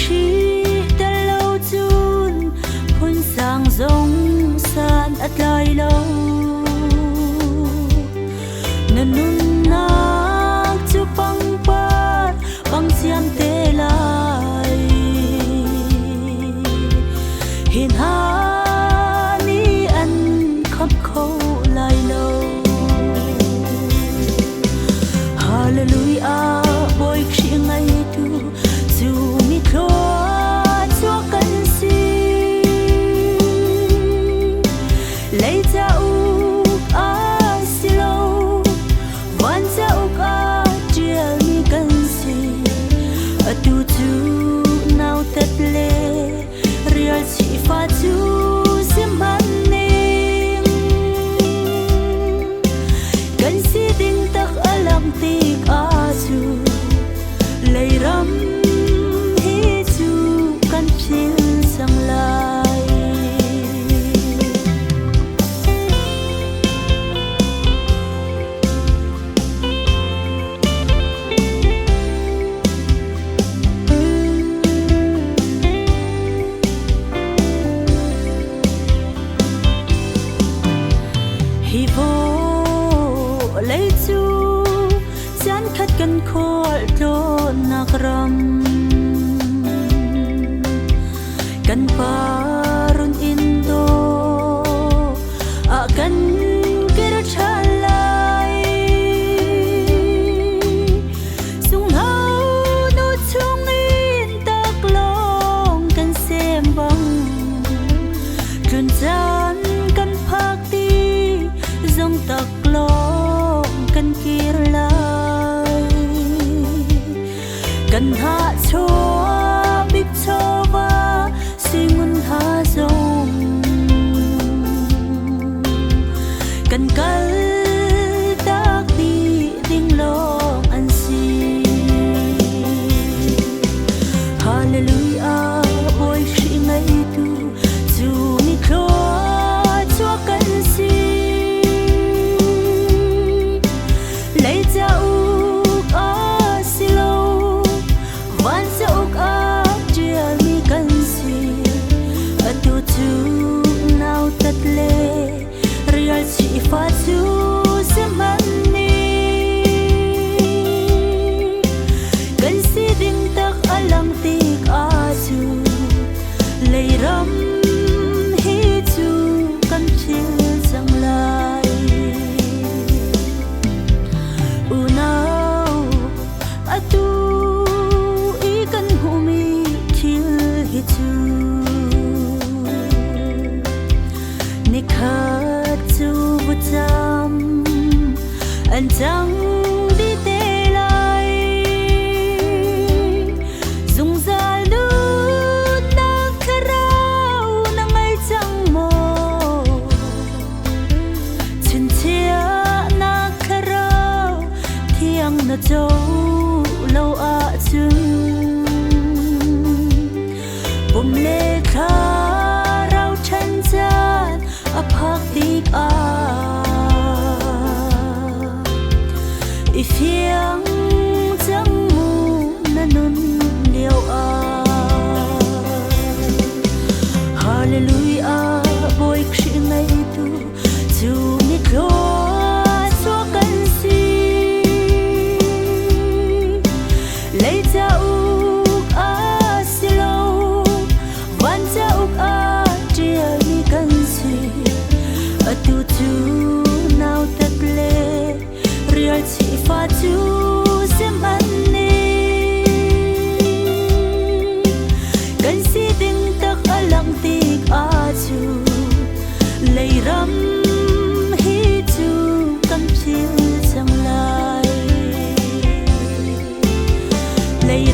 khi ta lâu chun phun sang giống san at lai lâu nanun nak chu pang par pang siam te lai hin ha ni an khắp khâu lai lâu hallelujah boy khi ngày tu dù mi khlo cho cần si lấy ra u a si lâu van ra u a chia mi cần si a tu tu nào tết lệ real chỉ pha tu sim ban ning cần si ding tak alam tik a tu lấy ram hi tu kan phil sang lai hi vô lấy tu chán khát cần khol lo nak ram kan parun indo akan kira chalai sung hau no chung in tak long kan sem bang chun chan kan phak ti dòng tak long kan kir lai kan ha cho big cho va singun ha zong kan kal tak di ding long an si hallelujah boy khi ngày tu dù mi khlo cho kan si lấy ra u a si lâu van ra u a chia mi kan si a tu tu nào tết lệ real chỉ pha tu sim ban ni kan si ding tak alam tik a tu lấy ram hi tu kan phil sang lai unau atu ikan humi thil hi tu nikhat chu vutam an chang đi te lai dung za lu na kharau na ngai chang mo chin chia na kharau thiang na châu lâu a chun bom le kha rau chan chan a phak dik a ifiang chang mu nanun liao a hallelujah boy khi ngày tu dù mi khlo cho cần si lấy ra u a si lâu van ra u a chia mi cần si a tu tu nào tết lệ real chỉ pha tu sim ban ni cần si ding tak alam tik a tu lấy ram hi tu kan phil sang lai lấy